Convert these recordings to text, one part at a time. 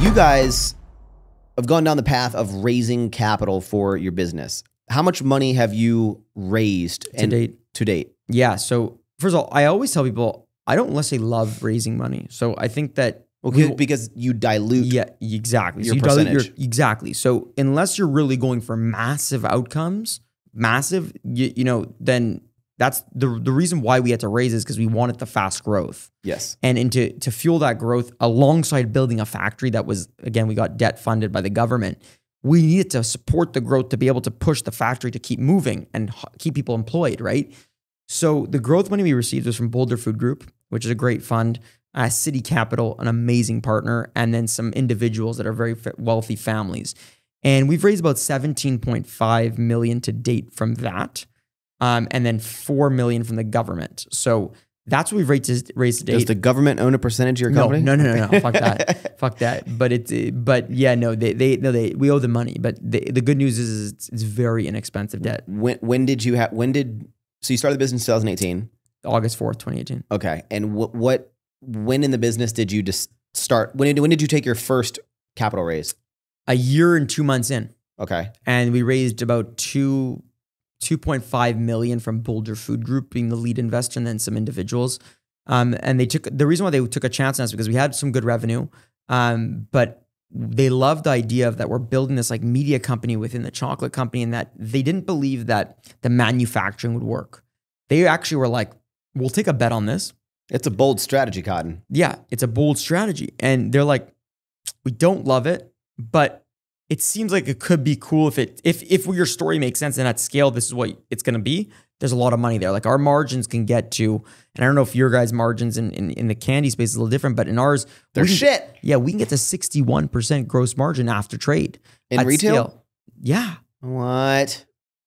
You guys have gone down the path of raising capital for your business. How much money have you raised to date? Yeah. So first of all, I always tell people I don't necessarily love raising money. So I think that because you dilute. Yeah, exactly. Your percentage. Exactly. So unless you're really going for massive outcomes, then that's the reason why we had to raise is because we wanted the fast growth. Yes. And to fuel that growth alongside building a factory that was, again, we got debt funded by the government. We needed to support the growth to be able to push the factory to keep moving and keep people employed, right? So the growth money we received was from Boulder Food Group, which is a great fund, City Capital, an amazing partner, and then some individuals that are very wealthy families. And we've raised about 17.5 million to date from that. And then 4 million from the government. So that's what we've raised to date. Does the government own a percentage of your company? No. Fuck that. Fuck that. But yeah, no, we owe them money. But the good news is it's very inexpensive debt. When did you so you started the business in 2018? August 4th, 2018. Okay. And when in the business did you just start? When did you take your first capital raise? A year and 2 months in. Okay. And we raised about 2.5 million from Boulder Food Group being the lead investor, and then some individuals. And the reason why they took a chance on us because we had some good revenue, but they loved the idea of that we're building this like media company within the chocolate company, and that they didn't believe that the manufacturing would work. They actually were like, we'll take a bet on this. It's a bold strategy, Cotton. Yeah, it's a bold strategy. And they're like, we don't love it, but it seems like it could be cool if your story makes sense and at scale, this is what it's going to be. There's a lot of money there. Like our margins can get to, and I don't know if your guys' margins in the candy space is a little different, but in ours, they're shit. Yeah, we can get to 61% gross margin after trade. In retail? Scale. Yeah. What?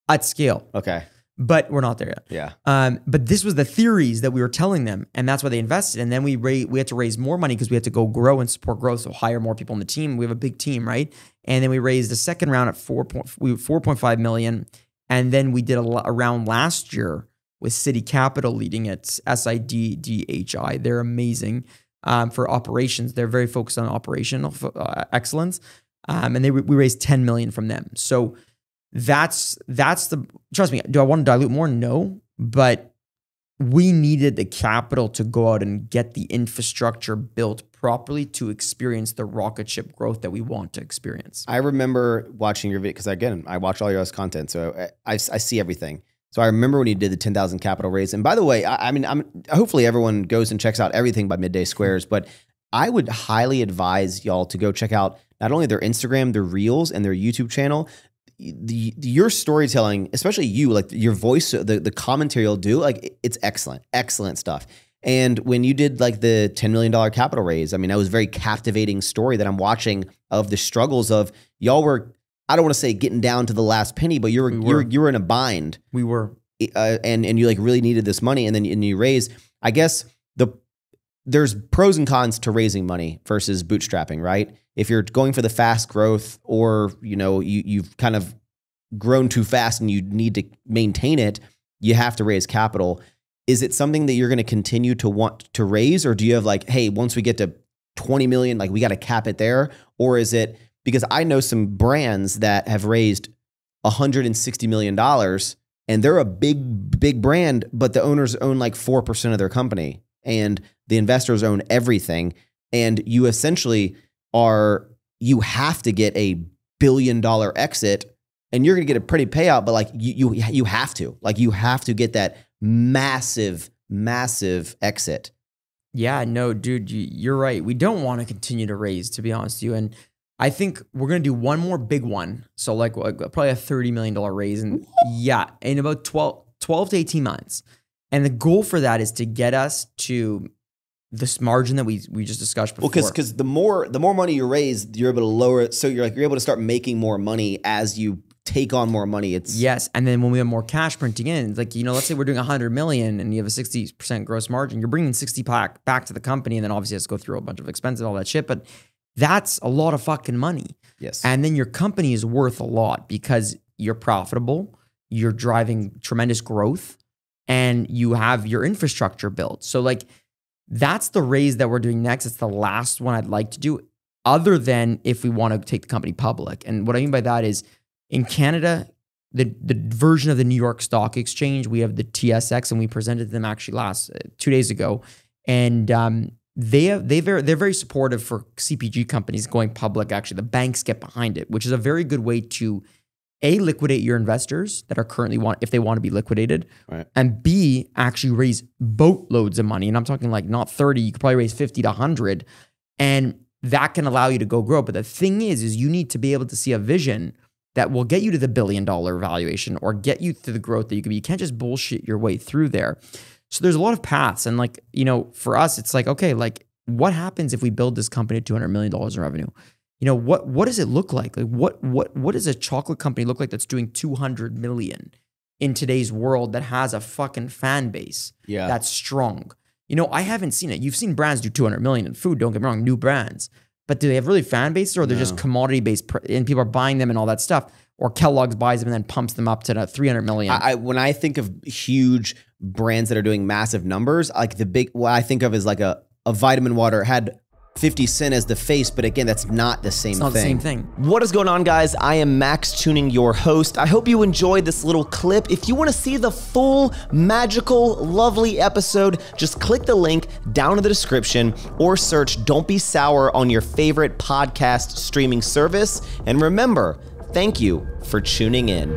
At scale. Okay. But we're not there yet. Yeah. But this was the theories that we were telling them, and that's why they invested. And then we had to raise more money because we had to go grow and support growth, so hire more people on the team. We have a big team, right? And then we raised a second round at 4.5 million, and then we did a round last year with City Capital leading it, SIDDHI. They're amazing for operations. They're very focused on operational excellence, and we raised 10 million from them. So. That's trust me, do I want to dilute more? No, but we needed the capital to go out and get the infrastructure built properly to experience the rocket ship growth that we want to experience. I remember watching your video because again, I watch all your guys' content, so I see everything. So I remember when you did the 10,000 capital raise. And by the way, hopefully everyone goes and checks out everything by Midday Squares, but I would highly advise y'all to go check out not only their Instagram, their Reels, and their YouTube channel. Your storytelling, especially you, like your voice, the commentary you'll do, like it's excellent stuff. And when you did like the $10 million capital raise, I mean, that was a very captivating story that I'm watching of the struggles of y'all were, I don't want to say getting down to the last penny, but you were in a bind. We were. And you like really needed this money, and then you raise, I guess there's pros and cons to raising money versus bootstrapping, right? If you're going for the fast growth, or you've kind of grown too fast and you need to maintain it, you have to raise capital. Is it something that you're going to continue to want to raise, or do you have like, hey, once we get to 20 million, like we got to cap it there? Or is it because I know some brands that have raised $160 million and they're a big brand, but the owners own like 4% of their company and the investors own everything. And you essentially you have to get a $1 billion exit, and you're going to get a pretty payout, but like you have to get that massive exit. Yeah, no, dude, you're right. We don't want to continue to raise, to be honest with you. And I think we're going to do one more big one. So like probably a $30 million raise. And yeah, in about 12 to 18 months. And the goal for that is to get us to this margin that we just discussed before. Well, because the more money you raise, you're able to lower it. So you're able to start making more money as you take on more money. Yes. And then when we have more cash printing in, it's like, let's say we're doing 100 million and you have a 60% gross margin, you're bringing 60 back to the company. And then obviously has to go through a bunch of expenses and all that shit. But that's a lot of fucking money. Yes. And then your company is worth a lot because you're profitable, you're driving tremendous growth, and you have your infrastructure built. So like, that's the raise that we're doing next. It's the last one I'd like to do. other than if we want to take the company public. And what I mean by that is in Canada, the version of the New York Stock Exchange, we have the TSX, and we presented them actually 2 days ago. And they're very supportive for CPG companies going public. Actually, the banks get behind it, which is a very good way to A, liquidate your investors that are currently if they want to be liquidated, right, and B, actually raise boatloads of money. And I'm talking like not 30, you could probably raise 50 to 100. And that can allow you to go grow. But the thing is you need to be able to see a vision that will get you to the $1 billion valuation or get you to the growth that you can be. You can't just bullshit your way through there. So there's a lot of paths. And like, you know, for us, it's like, okay, like what happens if we build this company to $200 million in revenue? You know, what does it look like? Like what does a chocolate company look like that's doing 200 million in today's world that has a fucking fan base that's strong? You know, I haven't seen it. You've seen brands do 200 million in food, don't get me wrong, new brands. But do they have really fan bases, or they're just commodity based and people are buying them and all that stuff? Or Kellogg's buys them and then pumps them up to 300 million. When I think of huge brands that are doing massive numbers, like what I think of is like a vitamin water had 50 Cent as the face, but again, that's not the same thing. It's not the same thing. What is going on, guys? I am Max Tuning, your host. I hope you enjoyed this little clip. If you want to see the full, magical, lovely episode, just click the link down in the description or search Don't Be Sour on your favorite podcast streaming service. And remember, thank you for tuning in.